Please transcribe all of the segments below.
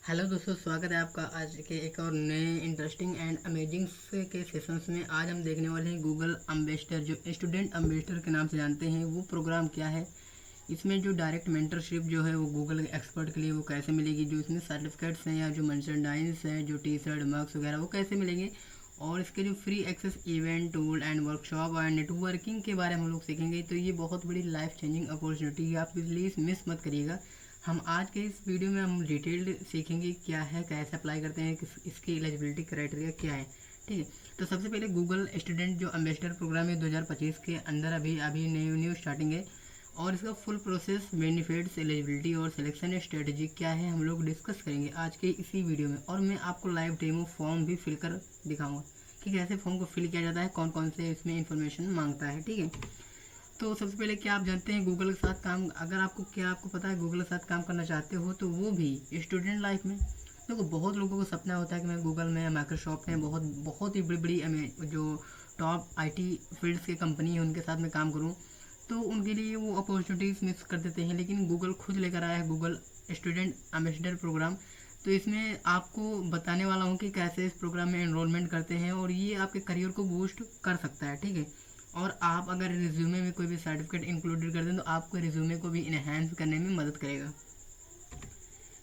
Hello दोस्तों, स्वागत है आपका आज के एक और नए इंटरेस्टिंग एंड अमेजिंग के सेशंस में। आज हम देखने वाले हैं गूगल एम्बेसडर, जो स्टूडेंट एम्बेसडर के नाम से जानते हैं। वो प्रोग्राम क्या है, इसमें जो डायरेक्ट मेंटरशिप जो है वो गूगल के एक्सपर्ट के लिए वो कैसे मिलेगी, जो इसमें सर्टिफिकेट्स हैं या जो मर्चेंडाइज है, जो टी शर्ट मग्स वगैरह वो कैसे मिलेंगे, और इसके जो free access event tool and workshop और नेटवर्किंग के बारे में हम लोग सीखेंगे। तो ये बहुत बड़ी लाइफ चेंजिंग अपॉर्चुनिटी है, आप प्लीज़ मिस मत करिएगा। हम आज के इस वीडियो में हम डिटेल्ड सीखेंगे क्या है, कैसे अप्लाई करते हैं, इसकी एलिजिबिलिटी क्राइटेरिया क्या है। ठीक है, तो सबसे पहले गूगल स्टूडेंट जो एम्बेसडर प्रोग्राम है 2025 के अंदर अभी अभी न्यू स्टार्टिंग है, और इसका फुल प्रोसेस, बेनिफिट्स, एलिजिबिलिटी और सिलेक्शन स्ट्रेटजी क्या है हम लोग डिस्कस करेंगे आज के इसी वीडियो में। और मैं आपको लाइव डेमो फॉर्म भी फिल कर दिखाऊंगा कि कैसे फॉर्म को फिल किया जाता है, कौन कौन से इसमें इंफॉर्मेशन मांगता है। ठीक है, तो सबसे पहले क्या आप जानते हैं गूगल के साथ काम, अगर आपको पता है गूगल के साथ काम करना चाहते हो तो वो भी स्टूडेंट लाइफ में। देखो, बहुत लोगों को सपना होता है कि मैं गूगल में, माइक्रोसॉफ्ट में, बहुत बहुत ही बड़ी बड़ी जो टॉप आईटी फील्ड्स की कंपनी है उनके साथ मैं काम करूं, तो उनके लिए वो अपॉर्चुनिटीज़ मिस कर देते हैं। लेकिन गूगल खुद लेकर आया है गूगल स्टूडेंट एम्बेसडर प्रोग्राम। तो इसमें आपको बताने वाला हूँ कि कैसे इस प्रोग्राम में एनरोलमेंट करते हैं, और ये आपके करियर को बूस्ट कर सकता है। ठीक है, और आप अगर रिज्यूमे में कोई भी सर्टिफिकेट इंक्लूडेड कर दें तो आपको रिज्यूमे को भी इन्हेंस करने में मदद करेगा।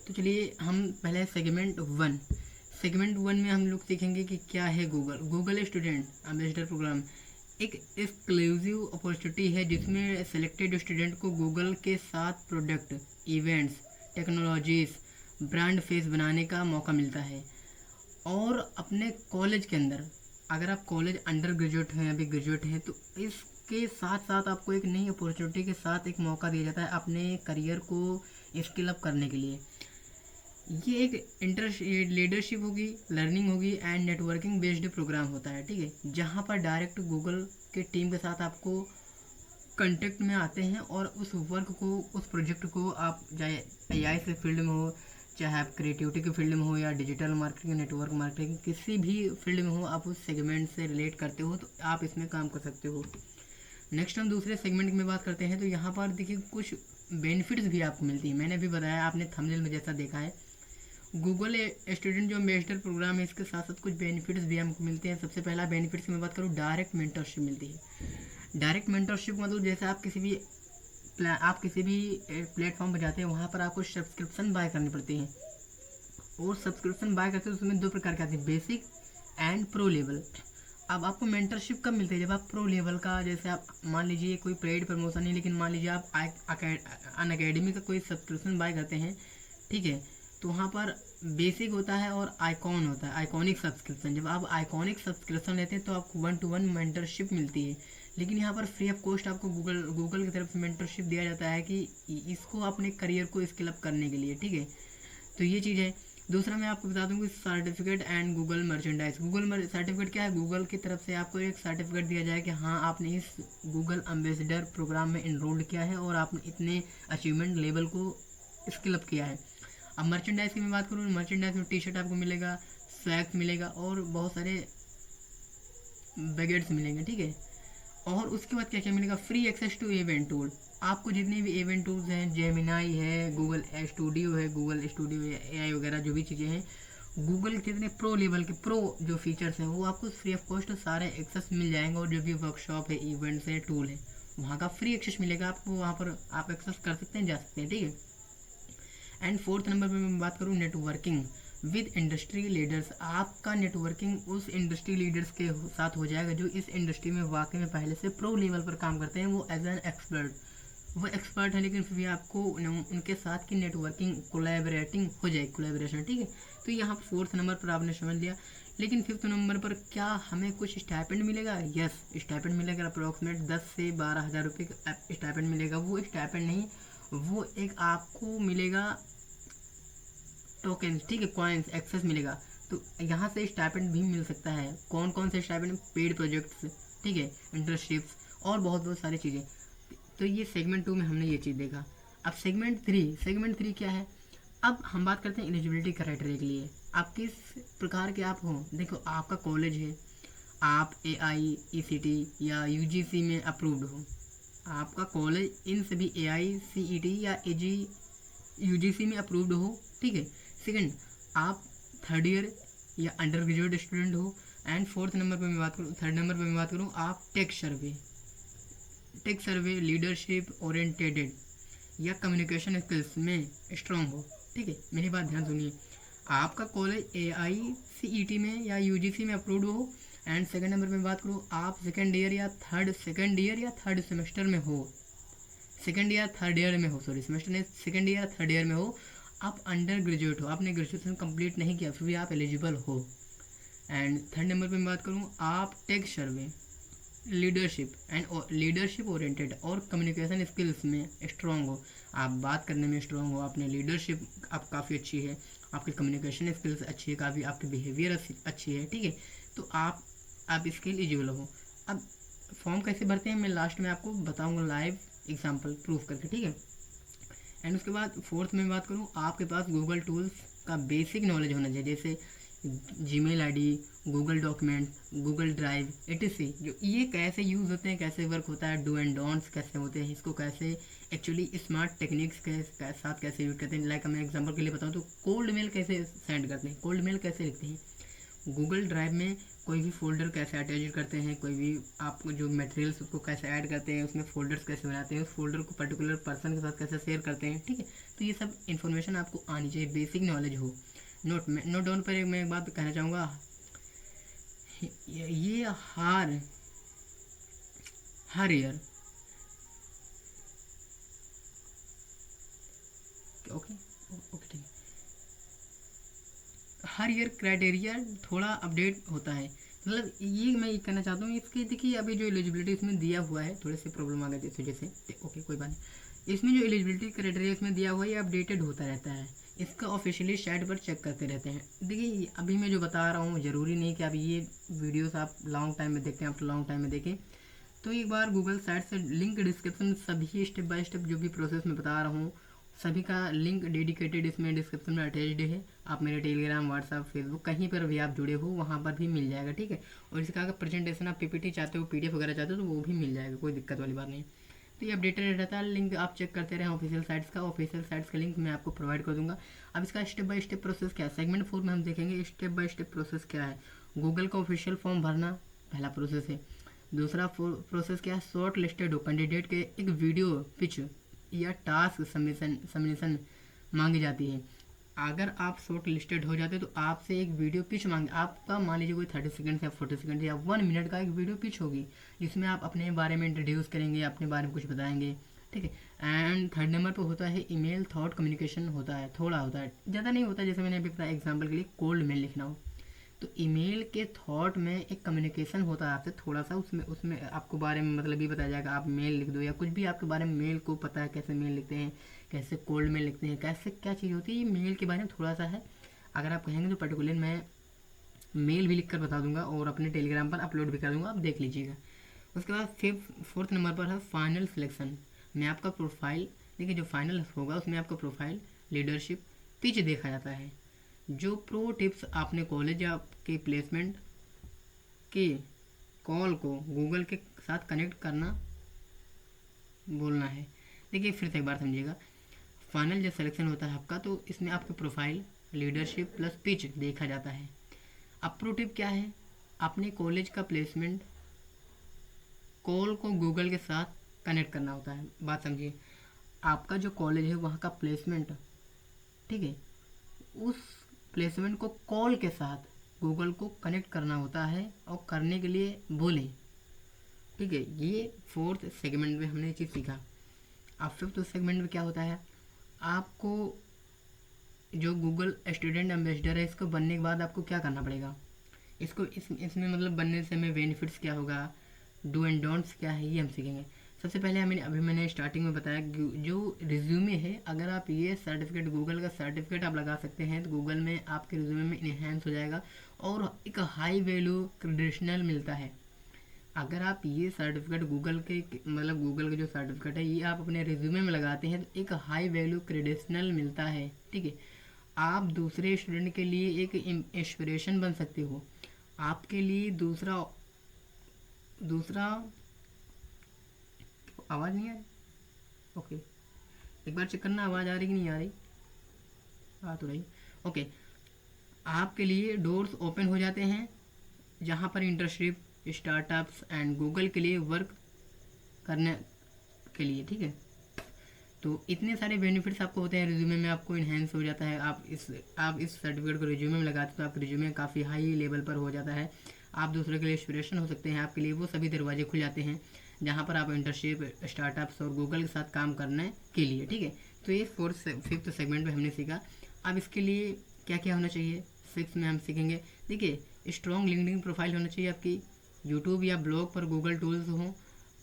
तो चलिए हम पहले सेगमेंट वन में हम लोग सीखेंगे कि क्या है गूगल स्टूडेंट एम्बेसडर प्रोग्राम। एक एक्सक्लूसिव अपॉर्चुनिटी है जिसमें सेलेक्टेड स्टूडेंट को गूगल के साथ product, events, technologies, brand face बनाने का मौका मिलता है। और अपने कॉलेज के अंदर, अगर आप कॉलेज अंडर ग्रेजुएट हैं, अभी ग्रेजुएट हैं, तो इसके साथ साथ आपको एक नई अपॉर्चुनिटी के साथ एक मौका दिया जाता है अपने करियर को स्किल अप करने के लिए। ये एक इंटरेस्ट लीडरशिप होगी, लर्निंग होगी एंड नेटवर्किंग बेस्ड प्रोग्राम होता है। ठीक है, जहाँ पर डायरेक्ट गूगल के टीम के साथ आपको कांटेक्ट में आते हैं, और उस वर्क को, उस प्रोजेक्ट को, आप चाहे एआई से फील्ड में हो, चाहे आप क्रिएटिविटी के फील्ड में हो, या डिजिटल मार्केटिंग, नेटवर्क मार्केटिंग, किसी भी फील्ड में हो, आप उस सेगमेंट से रिलेट करते हो तो आप इसमें काम कर सकते हो। नेक्स्ट हम दूसरे सेगमेंट में बात करते हैं। तो यहाँ पर देखिए कुछ बेनिफिट्स भी आपको मिलती है। मैंने अभी बताया, आपने थंबनेल में जैसा देखा है, गूगल स्टूडेंट जो एम्बेसडर प्रोग्राम है इसके साथ साथ कुछ बेनिफिट्स भी हमको मिलते हैं। सबसे पहला बेनिफिट्स की मैं बात करूँ, डायरेक्ट मेंटरशिप मिलती है। डायरेक्ट मेंटरशिप मतलब जैसे आप किसी भी प्लेटफॉर्म पर जाते हैं, वहाँ पर आपको सब्सक्रिप्शन बाय करनी पड़ती है, और सब्सक्रिप्शन बाय करते हैं तो उसमें दो प्रकार के आते हैं, बेसिक एंड प्रो लेवल। अब आपको मेंटरशिप कब मिलती है, जब आप प्रो लेवल का, जैसे आप मान लीजिए कोई पेड प्रमोशन नहीं, लेकिन मान लीजिए आप अन अकेडमी का कोई सब्सक्रिप्शन बाय करते हैं। ठीक है, तो वहाँ पर बेसिक होता है और आइकॉन होता है, आइकॉनिक सब्सक्रिप्शन। जब आप आइकॉनिक सब्सक्रिप्शन लेते हैं तो आपको 1-to-1 मेंटरशिप मिलती है। लेकिन यहाँ पर फ्री ऑफ कॉस्ट आपको गूगल की तरफ से मेंटरशिप दिया जाता है कि इसको अपने करियर को स्किल अप करने के लिए। ठीक है, तो ये चीज़ है। दूसरा मैं आपको बता दूं कि certificate and Google merchandise. Certificate क्या है, गूगल की तरफ से आपको एक सर्टिफिकेट दिया जाए कि हाँ, आपने इस गूगल एम्बेसडर प्रोग्राम में इनरोल्ड किया है और आपने इतने अचीवमेंट लेवल को स्किल अप किया है। अब मर्चेंडाइज की मैं बात करूँ, मर्चेंडाइज में टी शर्ट आपको मिलेगा, स्वैग्स मिलेगा, और बहुत सारे बैगेट्स मिलेंगे। ठीक है, और उसके बाद क्या क्या मिलेगा, free access to event tool. आपको जितने भी इवेंट टूल्स हैं, जेमिनाई है, गूगल स्टूडियो है, गूगल स्टूडियो एआई वगैरह जो भी चीज़ें हैं, गूगल के जितने प्रो लेवल के प्रो जो फीचर्स हैं वो आपको फ्री ऑफ कॉस्ट सारे एक्सेस मिल जाएंगे। और जो भी वर्कशॉप है, इवेंट्स है, टूल है, वहाँ का फ्री एक्सेस मिलेगा आपको, वहाँ पर आप एक्सेस कर सकते हैं, जा सकते हैं। ठीक है, एंड फोर्थ नंबर पे मैं बात करूँ, नेटवर्किंग विद इंडस्ट्री लीडर्स। आपका नेटवर्किंग उस इंडस्ट्री लीडर्स के साथ हो जाएगा जो इस इंडस्ट्री में वाकई में पहले से प्रो लेवल पर काम करते हैं। वो एज एन एक्सपर्ट, वो एक्सपर्ट है, लेकिन फिर भी आपको उनके साथ की नेटवर्किंग, कोलैबोरेटिंग हो जाएगी, कोलैबोरेशन। ठीक है, तो यहाँ फोर्थ नंबर पर आपने समझ लिया। लेकिन फिफ्थ नंबर पर क्या हमें कुछ स्टाइपेंड मिलेगा? यस, स्टाइपेंड मिलेगा, अप्रोक्सीमेट 10 से 12 हज़ार रुपये का स्टाइपेंड मिलेगा। वो स्टाइपेंड नहीं, वो एक आपको मिलेगा टोकन। ठीक है, कॉइन्स एक्सेस मिलेगा। तो यहाँ से स्टाइपेंड भी मिल सकता है। कौन कौन से स्टाइपेंड? पेड प्रोजेक्ट्स, ठीक है, इंटर्नशिप्स, और बहुत बहुत सारी चीज़ें। तो ये सेगमेंट 2 में हमने ये चीज़ देखा। अब सेगमेंट थ्री क्या है? अब हम बात करते हैं एलिजिबिलिटी क्राइटेरिया के लिए। आप किस प्रकार के आप हो। देखो, आपका कॉलेज है, आप AICTE या UGC में अप्रूव्ड हो, आपका कॉलेज इन सभी AICTE या UGC में अप्रूव्ड हो। ठीक है। सेकंड, आप थर्ड ईयर या अंडर ग्रेजुएट स्टूडेंट हो। एंड फोर्थ नंबर पे मैं बात करूँ, थर्ड नंबर पे मैं बात करूँ, आप टेक सर्वे लीडरशिप ओरिएंटेड या कम्युनिकेशन स्किल्स में स्ट्रांग हो। ठीक है, मेरी बात ध्यान सुनिए। आपका कॉलेज AICET में या UGC में अप्रूव्ड हो। एंड सेकंड नंबर पे बात करूँ, आप सेकंड ईयर या थर्ड सेमेस्टर में हो, सेकंड या थर्ड ईयर में हो, सॉरी सेमेस्टर नहीं, सेकंड ईयर थर्ड ईयर में हो, आप अंडर ग्रेजुएट हो, आपने ग्रेजुएशन कंप्लीट नहीं किया, फिर भी आप एलिजिबल हो। एंड थर्ड नंबर पे मैं बात करूँ, आप टेक सर्वे लीडरशिप ओरिएंटेड और कम्युनिकेशन स्किल्स में स्ट्रांग हो, आप बात करने में स्ट्रांग हो, आपने लीडरशिप आप काफ़ी अच्छी है, आपकी कम्युनिकेशन स्किल्स अच्छी है, काफ़ी आपकी बिहेवियर अच्छी है। ठीक है, तो आप इसके एलिजिबल हो। अब फॉर्म कैसे भरते हैं मैं लास्ट में आपको बताऊंगा लाइव एग्जांपल प्रूफ करके। ठीक है, एंड उसके बाद फोर्थ में बात करूँ, आपके पास गूगल टूल्स का बेसिक नॉलेज होना चाहिए, जैसे Gmail ID, Google document, Google drive etc। जो ये कैसे यूज़ होते हैं, कैसे वर्क होता है, डू एंड डोंट्स कैसे होते हैं, इसको कैसे एक्चुअली स्मार्ट टेक्निक्स के साथ कैसे यूज करते हैं। लाइक मैं एग्जांपल के लिए बताऊँ तो कोल्ड मेल कैसे सेंड करते हैं, कोल्ड मेल कैसे लिखते हैं, गूगल ड्राइव में कोई भी फोल्डर कैसे अटैच करते हैं, कोई भी आपको जो मटेरियल्स उसको कैसे ऐड करते हैं, उसमें फोल्डर्स कैसे बनाते हैं, उस फोल्डर को पर्टिकुलर पर्सन के साथ कैसे शेयर करते हैं। ठीक है, तो ये सब इन्फॉर्मेशन आपको आनी चाहिए, बेसिक नॉलेज हो। नोट डाउन पर मैं एक बात कहना चाहूँगा, ये हर ईयर, ओके ओके ठीक है, हर ईयर क्राइटेरिया थोड़ा अपडेट होता है। मतलब ये मैं ये कहना चाहता हूँ, इसके देखिए अभी जो एलिजिबिलिटी इसमें दिया हुआ है, थोड़े से प्रॉब्लम आ गई थी इस वजह से, ओके कोई बात नहीं। इसमें जो एलिजिबिलिटी क्राइटेरिया इसमें दिया हुआ है ये अपडेटेड होता रहता है, इसका ऑफिशियली साइट पर चेक करते रहते हैं। देखिए अभी मैं जो बता रहा हूँ ज़रूरी नहीं कि अभी ये वीडियोस आप लॉन्ग टाइम में देखते हैं, आप लॉन्ग टाइम में देखें, तो एक बार गूगल साइट से लिंक डिस्क्रिप्शन सभी स्टेप बाय स्टेप जो भी प्रोसेस मैं बता रहा हूँ सभी का लिंक डेडिकेटेड इसमें डिस्क्रिप्शन में अटैच्ड है। आप मेरे टेलीग्राम, व्हाट्सअप, फेसबुक कहीं पर भी आप जुड़े हो वहाँ पर भी मिल जाएगा। ठीक है, और इसका अगर प्रेजेंटेशन आप PPT चाहते हो, PDF वगैरह चाहते हो तो वो भी मिल जाएगा, कोई दिक्कत वाली बात नहीं। तो ये अपडेटेड रहता है, लिंक आप चेक करते रहें ऑफिशियल साइट्स का, ऑफिशियल साइट्स का लिंक मैं आपको प्रोवाइड कर दूंगा। अब इसका स्टेप बाय स्टेप प्रोसेस क्या है, सेगमेंट 4 में हम देखेंगे स्टेप बाय स्टेप प्रोसेस क्या है। गूगल का ऑफिशियल फॉर्म भरना पहला प्रोसेस है। दूसरा प्रोसेस क्या है, शॉर्ट लिस्टेड हो कैंडिडेट के एक वीडियो पिच या टास्क सबमिशन मांगी जाती है। अगर आप शॉर्ट लिस्टेड हो जाते तो आपसे एक वीडियो पिच मांगे, आपका मान लीजिए कोई 30 सेकंड या 40 सेकंड या 1 मिनट का एक वीडियो पिच होगी, जिसमें आप अपने बारे में इंट्रोड्यूस करेंगे, अपने बारे में कुछ बताएंगे। ठीक है, एंड थर्ड नंबर पर होता है ईमेल थॉट कम्युनिकेशन होता है, थोड़ा होता है, ज़्यादा नहीं होता। जैसे मैंने अभी बताया एग्जाम्पल के लिए कोल्ड मेल लिखना हो तो ईमेल के थॉट में एक कम्युनिकेशन होता है आपसे थोड़ा सा, उसमें उसमें आपको बारे में मतलब ये बताया जाएगा, आप मेल लिख दो या कुछ भी आपके बारे में मेल को पता है कैसे मेल लिखते हैं, कैसे कोल्ड मेल लिखते हैं, कैसे क्या चीज़ होती है, ये मेल के बारे में थोड़ा सा है। अगर आप कहेंगे तो पर्टिकुलर मैं मेल भी लिख कर बता दूंगा और अपने टेलीग्राम पर अपलोड भी कर दूंगा, आप देख लीजिएगा। उसके बाद फोर्थ नंबर पर है फाइनल सिलेक्शन में आपका प्रोफाइल। देखिए जो फाइनल होगा उसमें आपका प्रोफाइल, लीडरशिप, पिच देखा जाता है। जो प्रो टिप्स आपने कॉलेज या आपके प्लेसमेंट के कॉल को गूगल के साथ कनेक्ट करना बोलना है। देखिए फिर से एक बार समझिएगा, फाइनल जब सिलेक्शन होता है आपका तो इसमें आपके प्रोफाइल, लीडरशिप प्लस पिच देखा जाता है। अब प्रो टिप क्या है, अपने कॉलेज का प्लेसमेंट कॉल को गूगल के साथ कनेक्ट करना होता है। बात समझिए, आपका जो कॉलेज है वहाँ का प्लेसमेंट, ठीक है, उस प्लेसमेंट को कॉल के साथ गूगल को कनेक्ट करना होता है और करने के लिए बोलें। ठीक है, ये फोर्थ सेगमेंट में हमने ये चीज़ सीखा। अब फिफ्थ सेगमेंट में क्या होता है, आपको जो गूगल स्टूडेंट एम्बेसडर है इसको बनने के बाद आपको क्या करना पड़ेगा, इसमें मतलब बनने से हमें बेनिफिट्स क्या होगा, डू एंड डोंट्स क्या है, ये हम सीखेंगे। सबसे पहले मैंने स्टार्टिंग में बताया जो रिज्यूमे है, अगर आप ये सर्टिफिकेट गूगल का सर्टिफिकेट आप लगा सकते हैं तो गूगल में आपके रिज्यूमे में इन्हेंस हो जाएगा और एक हाई वैल्यू क्रेडिशनल मिलता है। अगर आप ये सर्टिफिकेट गूगल के मतलब गूगल का जो सर्टिफिकेट है ये आप अपने रिज्यूमे में लगाते हैं तो एक हाई वैल्यू क्रेडिशनल मिलता है। ठीक है, आप दूसरे स्टूडेंट के लिए एक इंस्पिरेशन बन सकते हो, आपके लिए दूसरा दूसरा आवाज़ नहीं आ रही, ओके एक बार चेक करना आवाज़ आ रही कि नहीं आ रही, आ तो रही, ओके। आपके लिए डोर्स ओपन हो जाते हैं जहाँ पर इंटर्नशिप, स्टार्टअप्स एंड गूगल के लिए वर्क करने के लिए, ठीक है। तो इतने सारे बेनिफिट्स आपको होते हैं, रिज्यूमे में आपको इन्हेंस हो जाता है। आप इस सर्टिफिकेट को रिज्यूमे में लगाते तो आपका रिज्यूमे काफ़ी हाई लेवल पर हो जाता है। आप दूसरे के लिए इंस्पिरेशन हो सकते हैं, आपके लिए वो सभी दरवाजे खुल जाते हैं जहाँ पर आप इंटर्नशिप, स्टार्टअप्स और गूगल के साथ काम करने के लिए, ठीक है। तो ये फिफ्थ सेगमेंट में हमने सीखा। अब इसके लिए क्या क्या होना चाहिए, सिक्स में हम सीखेंगे। देखिए, स्ट्रॉन्ग लिंक्डइन प्रोफाइल होना चाहिए आपकी, यूट्यूब या ब्लॉग पर गूगल टूल्स हों,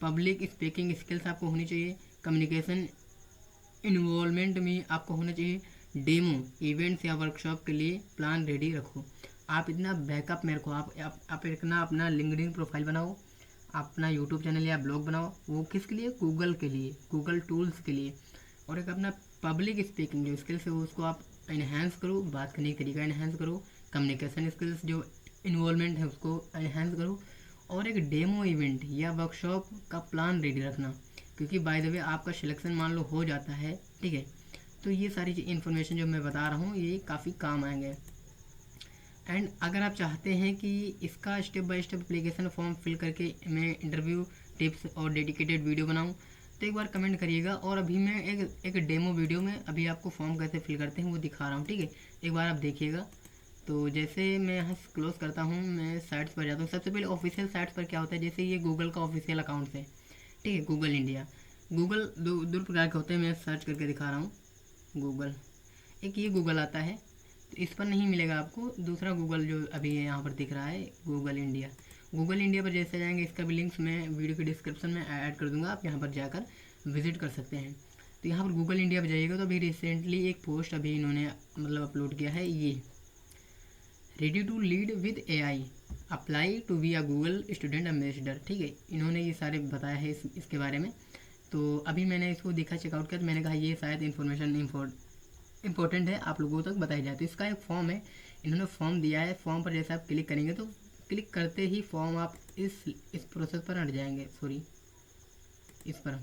पब्लिक स्पीकिंग स्किल्स आपको होनी चाहिए, कम्युनिकेशन इन्वॉल्वमेंट में आपको होना चाहिए, डेमो इवेंट्स या वर्कशॉप के लिए प्लान रेडी रखो। आप इतना बैकअप में रखो, आप इतना अपना लिंक्डइन प्रोफाइल बनाओ, अपना यूट्यूब चैनल या ब्लॉग बनाओ, वो किसके लिए, गूगल के लिए, गूगल टूल्स के लिए। और एक अपना पब्लिक स्पीकिंग जो स्किल्स है उसको आप इन्हेंस करो, बात करने का तरीका इन्हेंस करो, कम्युनिकेशन स्किल्स जो इन्वॉल्वमेंट है उसको इन्हेंस करो, और एक डेमो इवेंट या वर्कशॉप का प्लान रेडी रखना, क्योंकि बाय द वे आपका सिलेक्शन मान लो हो जाता है, ठीक है। तो ये सारी इन्फॉर्मेशन जो मैं बता रहा हूँ ये काफ़ी काम आएंगे। एंड अगर आप चाहते हैं कि इसका step by step application form fill करके मैं इंटरव्यू टिप्स और डेडिकेटेड वीडियो बनाऊं, तो एक बार कमेंट करिएगा। और अभी मैं एक डेमो वीडियो में अभी आपको फॉर्म कैसे फिल करते हैं वो दिखा रहा हूँ, ठीक है। एक बार आप देखिएगा। तो जैसे मैं यहाँ क्लोज करता हूँ, मैं साइट्स पर जाता हूँ। सबसे पहले ऑफिशियल साइट्स पर क्या होता है, जैसे ये गूगल का ऑफिशियल अकाउंट है, ठीक है, गूगल इंडिया। गूगल दो प्रकार के होते हैं, मैं सर्च करके दिखा रहा हूँ। गूगल, एक ये गूगल आता है, तो इस पर नहीं मिलेगा आपको, दूसरा गूगल जो अभी यहाँ पर दिख रहा है, गूगल इंडिया। गूगल इंडिया पर जैसे जाएंगे, इसका भी लिंक्स मैं वीडियो के डिस्क्रिप्शन में ऐड कर दूंगा, आप यहाँ पर जाकर विजिट कर सकते हैं। तो यहाँ पर गूगल इंडिया पर जाइएगा तो अभी रिसेंटली एक पोस्ट अभी इन्होंने मतलब अपलोड किया है, ये ready to lead with AI, apply to be a Google student ambassador, ठीक है। इन्होंने ये सारे बताया है इसके बारे में। तो अभी मैंने इसको देखा, चेकआउट किया, तो मैंने कहा ये शायद इन्फॉर्मेशन इंपॉर्टेंट है, आप लोगों तक बताई जाए। तो इसका एक फॉर्म है, इन्होंने फॉर्म दिया है। फॉर्म पर जैसे आप क्लिक करेंगे तो क्लिक करते ही फॉर्म आप इस प्रोसेस पर हट जाएंगे, सॉरी इस पर,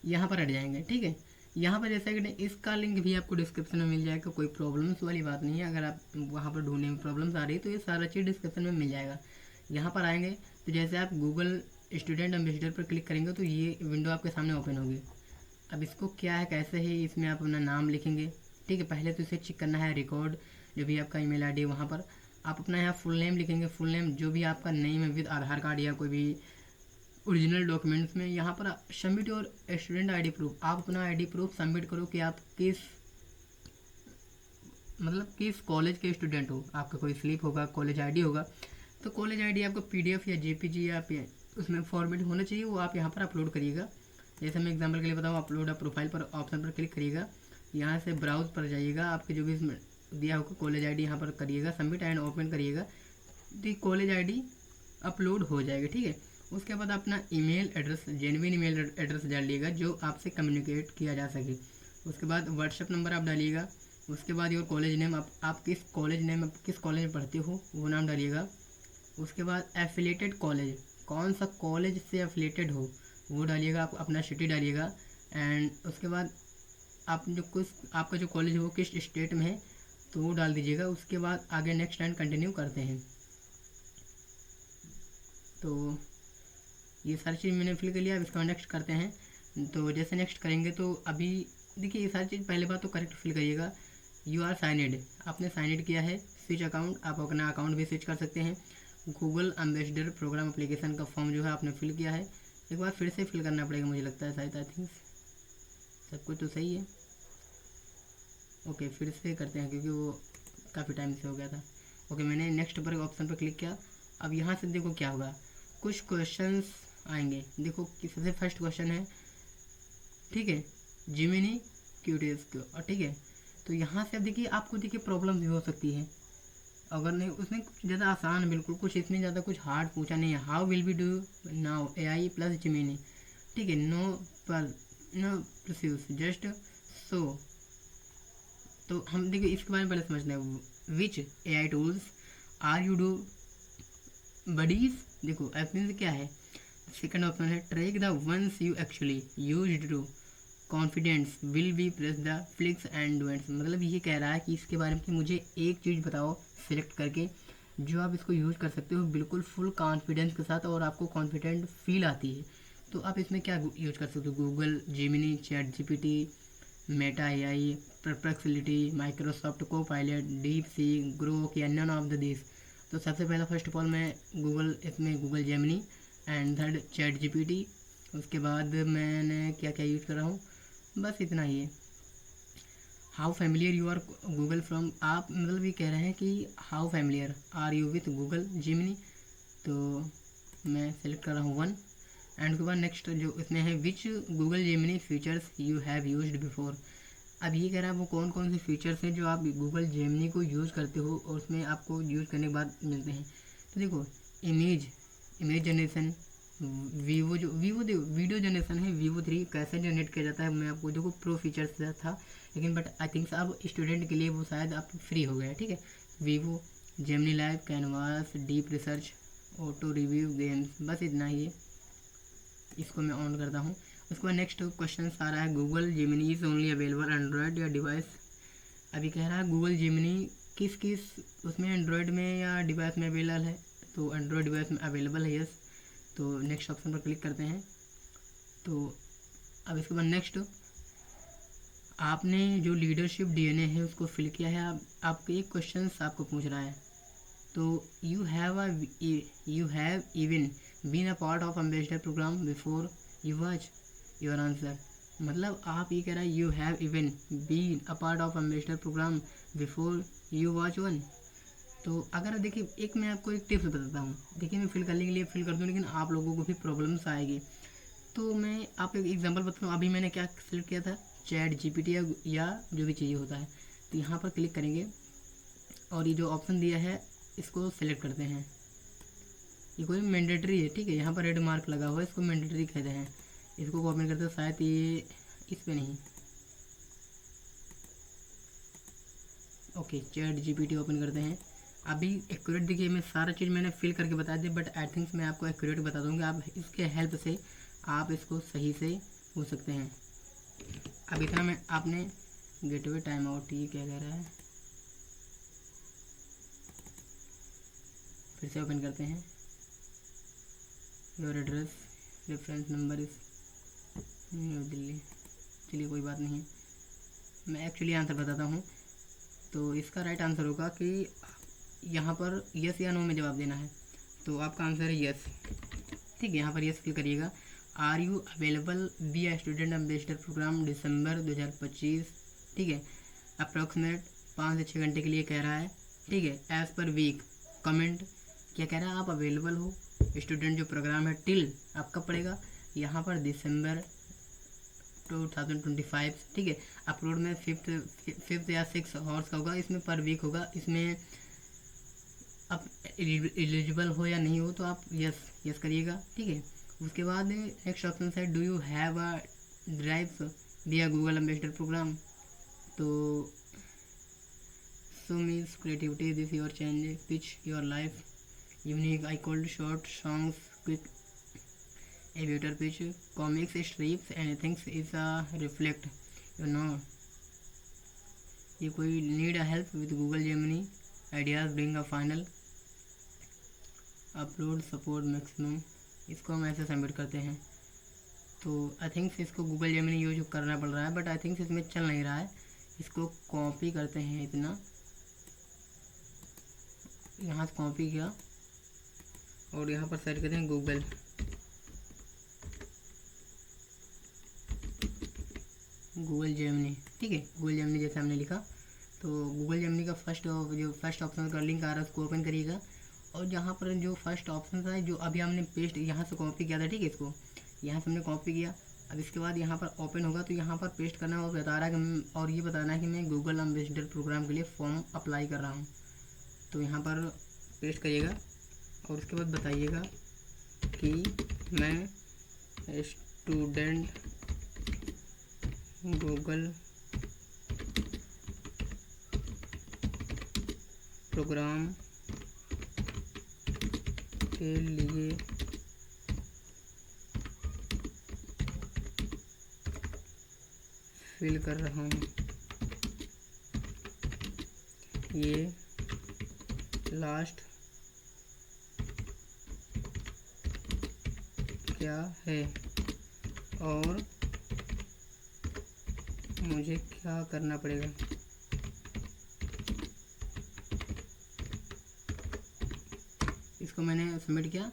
यहाँ पर हट जाएंगे, ठीक है। यहाँ पर जैसा कि इसका लिंक भी आपको डिस्क्रिप्शन में मिल जाएगा, कोई प्रॉब्लम्स वाली बात नहीं है। अगर आप वहाँ पर ढूंढने में प्रॉब्लम्स आ रही है तो ये सारा चीज़ डिस्क्रिप्शन में मिल जाएगा। यहाँ पर आएंगे तो जैसे आप गूगल स्टूडेंट एम्बेसडर पर क्लिक करेंगे तो ये विंडो आपके सामने ओपन होगी। अब इसको क्या है, कैसे है, इसमें आप अपना नाम लिखेंगे, ठीक है। पहले तो इसे चेक करना है रिकॉर्ड, जो भी आपका ईमेल आईडी है वहाँ पर आप अपना यहाँ फुल नेम लिखेंगे। फुल नेम जो भी आपका नेम है विद आधार कार्ड या कोई भी ओरिजिनल डॉक्यूमेंट्स में। यहाँ पर सबमिट और स्टूडेंट आईडी प्रूफ, आप अपना आईडी प्रूफ सबमिट करो कि आप किस कॉलेज के स्टूडेंट हो। आपका कोई स्लिप होगा, कॉलेज आईडी होगा, तो कॉलेज आईडी आपको PDF या JPG या उसमें फॉर्मेट होना चाहिए, वो आप यहाँ पर अपलोड करिएगा। जैसे मैं एग्जांपल के लिए बताऊँ, अपलोड अ प्रोफाइल पर ऑप्शन पर क्लिक करिएगा, यहाँ से ब्राउज पर जाइएगा, आपके जो भी इसमें दिया होगा कॉलेज आईडी यहाँ पर करिएगा, सबमिट एंड ओपन करिएगा, तो कॉलेज आईडी अपलोड हो जाएगी, ठीक है। उसके बाद अपना email address, genuine email address डालिएगा जो आपसे कम्युनिकेट किया जा सके। उसके बाद व्हाट्सएप नंबर आप डालिएगा। उसके बाद योर कॉलेज नेम, आप किस कॉलेज में पढ़ते हो वो नाम डालिएगा। उसके बाद एफिलेटेड कॉलेज, कौन सा कॉलेज से एफिलेटेड हो वो डालिएगा, आप अपना सिटी डालिएगा। एंड उसके बाद आपका जो कॉलेज है वो किस स्टेट में है तो वो डाल दीजिएगा। उसके बाद आगे नेक्स्ट एंड कंटिन्यू करते हैं। तो ये सारी चीज़ मैंने फिल कर लिया, अब इसका नेक्स्ट करते हैं। तो जैसे नेक्स्ट करेंगे तो अभी देखिए ये सारी चीज़ पहले बात तो करेक्ट फिल करिएगा। यू आर साइनेड, आपने साइनेड किया है, स्विच अकाउंट, आप अपना अकाउंट भी स्विच कर सकते हैं। गूगल एम्बेसडर प्रोग्राम एप्लीकेशन का फॉर्म जो है आपने फिल किया है, एक बार फिर से फिल करना पड़ेगा मुझे लगता है, शायद आई थिंक सब कुछ तो सही है। ओके, फिर से करते हैं क्योंकि वो काफ़ी टाइम से हो गया था। ओके, मैंने नेक्स्ट पर ऑप्शन पर क्लिक किया। अब यहाँ से देखो क्या होगा, कुछ क्वेश्चंस आएंगे। देखो सबसे फर्स्ट क्वेश्चन है, ठीक है, जिमिनी क्यूटीज को, ठीक है। तो यहाँ से अब देखिए आपको देखिए प्रॉब्लम भी हो सकती है, अगर नहीं उसने कुछ ज़्यादा आसान है बिल्कुल, कुछ इसमें ज़्यादा कुछ हार्ड पूछा नहीं है। How will be do now AI plus Gemini, ठीक है, नो प्रोस्यूस जस्ट सो। तो हम देखिए इसके बारे में पहले समझते हैं। Which AI tools are you do buddies, देखो एफ मीन्स क्या है, सेकंड ऑप्शन है track the once you actually used to, confidence will be press the flicks and डोएंट्स, मतलब ये कह रहा है कि इसके बारे में कि मुझे एक चीज़ बताओ सिलेक्ट करके जो आप इसको यूज़ कर सकते हो बिल्कुल फुल कॉन्फिडेंस के साथ और आपको कॉन्फिडेंट फील आती है। तो आप इसमें क्या यूज़ कर सकते हो? Google Gemini, chat GPT, Meta AI, perplexity, Microsoft को पायलट, डीप सी, ग्रोक या नन ऑफ द दिस। तो सबसे पहला फर्स्ट ऑफ ऑल मैं इसमें Google Gemini and third chat GPT. उसके बाद मैंने क्या क्या यूज़ कर रहा हूँ, बस इतना ही है। How familiar you are Google from, आप मतलब ये कह रहे हैं कि how familiar are you with Google Gemini, तो मैं सेलेक्ट कर रहा हूँ 1। एंड उसके बाद नेक्स्ट जो इसमें है which Google Gemini features you have used before. अब ये कह रहा है वो कौन कौन से फीचर्स हैं जो आप गूगल जेमिनी को यूज़ करते हो और उसमें आपको यूज़ करने के बाद मिलते हैं। तो देखो, image generation, Vivo video generation है, Vivo 3 कैसे जनरेट किया जाता है मैं आपको देखो प्रो फीचर्स था, लेकिन बट आई थिंक अब स्टूडेंट के लिए वो शायद आप फ्री हो गया है, ठीक है। Vivo Gemini live, canvas, deep research, auto review games, बस इतना ही है। इसको मैं ऑन करता हूँ। उसके बाद नेक्स्ट क्वेश्चन आ रहा है Google Gemini is only available Android या डिवाइस। अभी कह रहा है गूगल जेमिनी किस किस उसमें एंड्रॉयड में या डिवाइस में अवेलेबल है, तो एंड्रॉयड डिवाइस में अवेलेबल है, यस। तो नेक्स्ट ऑप्शन पर क्लिक करते हैं। तो अब इसके बाद नेक्स्ट आपने जो लीडरशिप डीएनए है उसको फिल किया है। आपके एक क्वेश्चन आपको पूछ रहा है, तो you have even been a part of ambassador programme before you watch your answer. मतलब आप ये कह रहा है you have even been a part of ambassador programme before you watch one. तो अगर देखिए एक मैं आपको एक टिप्स बताता हूँ, देखिए मैं फिल करने के लिए फिल कर दूँ लेकिन आप लोगों को भी प्रॉब्लम्स आएगी। तो मैं आपको एक एग्जांपल बताता हूँ, अभी मैंने क्या सिलेक्ट किया था, चैट जीपीटी या जो भी चाहिए होता है। तो यहाँ पर क्लिक करेंगे और ये जो ऑप्शन दिया है इसको सेलेक्ट करते हैं। ये कोई मैंडेटरी है, ठीक है, यहाँ पर रेड मार्क लगा हुआ है, इसको मैंडेटरी कहते हैं। इसको ओपन करते हैं, शायद ये इस पर नहीं, ओके चैट जीपीटी ओपन करते हैं। अभी एक्यूरेट देखिए मैं सारा चीज़ मैंने फिल करके बता दी, बट आई थिंक मैं आपको एक्यूरेट बता दूँगा, आप इसके हेल्प से आप इसको सही से पूछ सकते हैं। अब इतना मैं आपने गेटवे टाइम आउट, ये क्या कह रहा है, फिर से ओपन करते हैं। योर एड्रेस रेफरेंस नंबर इस न्यू दिल्ली, चलिए कोई बात नहीं, मैं एक्चुअली आंसर बताता हूँ। तो इसका राइट आंसर होगा कि यहाँ पर यस या नो में जवाब देना है, तो आपका आंसर है यस, ठीक है। यहाँ पर यस फिल करिएगा। Are you available be a student ambassador program December 2025, ठीक है। अप्रॉक्सीमेट 5 से 6 घंटे के लिए कह रहा है, ठीक है। एज पर वीक कमेंट क्या कह रहा है, आप अवेलेबल हो स्टूडेंट जो प्रोग्राम है टिल आप कब पड़ेगा, यहाँ पर दिसंबर 2025, ठीक है। अपलोड में फिफ्थ या 6 आवर्स का होगा, इसमें पर वीक होगा। इसमें आप एलिजिबल हो या नहीं हो तो आप यस यस करिएगा, ठीक है। उसके बाद नेक्स्ट ऑप्शन है do you have a drive दिया गूगल एम्बेसडर प्रोग्राम। तो so means creativity this your change pitch your life unique I called short songs quick aviator pitch comics strips anything is a reflect you know. ये कोई need a help with Google Gemini ideas bring a final upload support maximum, इसको हम ऐसे submit करते हैं। तो I think इसको Google Gemini use करना पड़ रहा है, बट आई थिंक इसमें चल नहीं रहा है। इसको कॉपी करते हैं, इतना यहाँ से कॉपी किया और यहाँ पर सर्च करते हैं गूगल जेमिनी, ठीक है। गूगल जेमिनी जैसे हमने लिखा, तो गूगल जेमिनी का जो फर्स्ट ऑप्शन का लिंक आ रहा है उसको ओपन करिएगा और यहाँ पर जो फर्स्ट ऑप्शन था जो अभी हमने पेस्ट यहाँ से कॉपी किया था, ठीक है, इसको यहाँ से हमने कॉपी किया। अब इसके बाद यहाँ पर ओपन होगा तो यहाँ पर पेस्ट करना और बता रहा है कि और ये बताना है कि मैं गूगल एम्बेसडर प्रोग्राम के लिए फॉर्म अप्लाई कर रहा हूँ। तो यहाँ पर पेस्ट करिएगा और उसके बाद बताइएगा कि मैं स्टूडेंट गूगल प्रोग्राम के लिए फिल कर रहा हूँ। ये लास्ट क्या है और मुझे क्या करना पड़ेगा। इसको मैंने सबमिट किया।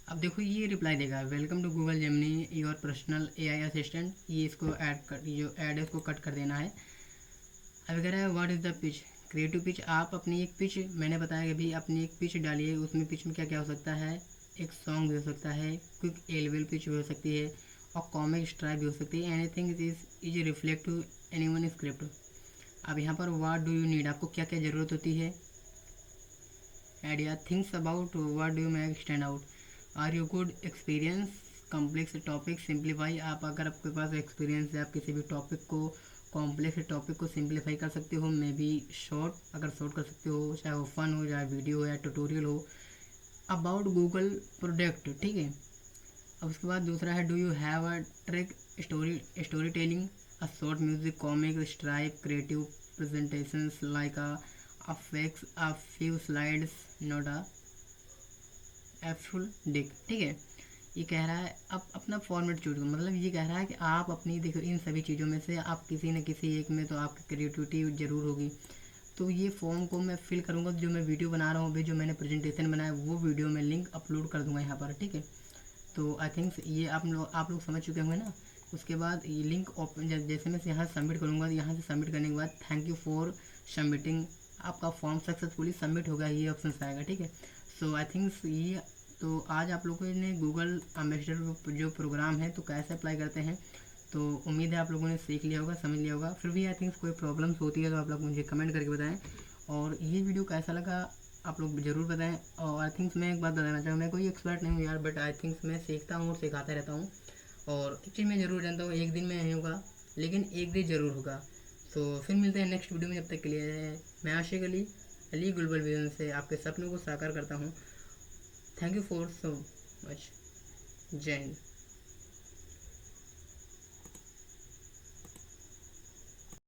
अब देखो ये रिप्लाई देगा, welcome to Google Gemini your personal AI assistant. ये इसको ऐड कर, जो ऐड है उसको कट कर देना है। अब कह रहा है what is the pitch, creative pitch. आप अपनी एक पिच, मैंने बताया कि अभी अपनी एक पिच डालिए। उसमें पिच में क्या क्या हो सकता है, एक सॉन्ग भी हो सकता है, क्विक एलेबल पिच भी हो सकती है और कॉमिक स्ट्राइप भी हो सकती है। Anything is reflect to anyone script. अब यहाँ पर व्हाट डू यू नीड, आपको क्या क्या ज़रूरत होती है। Idea thinks about what do you make stand out. Are you good experience complex topic simplify. आप अगर आपके पास एक्सपीरियंस है, आप किसी भी टॉपिक को, कॉम्प्लेक्स टॉपिक को सिंप्लीफाई कर सकते हो। मे बी शॉर्ट, अगर शॉर्ट कर सकते हो, चाहे वो फन हो, चाहे वीडियो हो या ट्यूटोरियल हो। अबाउट गूगल प्रोडक्ट, ठीक है। अब उसके बाद दूसरा है do you have a trick story telling, a short music comic stripe creative presentations like a facts a few slides note a एफुल डिक, ठीक है। ये कह रहा है अब अपना फॉर्मेट चूज करो, मतलब ये कह रहा है कि आप अपनी, देखो इन सभी चीज़ों में से आप किसी न किसी एक में तो आपकी क्रिएटिविटी ज़रूर होगी। तो ये फॉर्म को मैं फिल करूँगा, जो मैं वीडियो बना रहा हूँ अभी, जो मैंने प्रेजेंटेशन बनाया वो वीडियो में लिंक अपलोड कर दूँगा यहाँ पर, ठीक है। तो आई थिंक ये आप लोग समझ चुके होंगे ना। उसके बाद ये लिंक ओपन, जैसे मैं यहाँ सबमिट करूँगा, यहाँ से सबमिट करने के बाद थैंक यू फॉर सबमिटिंग, आपका फॉर्म सक्सेसफुली सबमिट होगा, ये ऑप्शन आएगा, ठीक है। सो आई थिंक ये, तो आज आप लोगों ने गूगल एम्बेसडर जो प्रोग्राम है तो कैसे अप्लाई करते हैं, तो उम्मीद है आप लोगों ने सीख लिया होगा, समझ लिया होगा। फिर भी आई थिंक कोई प्रॉब्लम्स होती है तो आप लोग मुझे कमेंट करके बताएं। और ये वीडियो कैसा लगा आप लोग ज़रूर बताएं। और आई थिंक मैं एक बात बताना चाहूँगा, मैं कोई एक्सपर्ट नहीं हूँ यार, बट आई थिंक मैं सीखता हूँ और सिखाता रहता हूँ। और एक चीज़ मैं ज़रूर जानता हूँ, एक दिन में नहीं होगा लेकिन एक दिन ज़रूर होगा। तो फिर मिलते हैं नेक्स्ट वीडियो में, जब तक के लिए मैं आशिक अली ग्लोबल विजन से आपके सपनों को साकार करता हूँ। Thank you for so much. जय हिंद।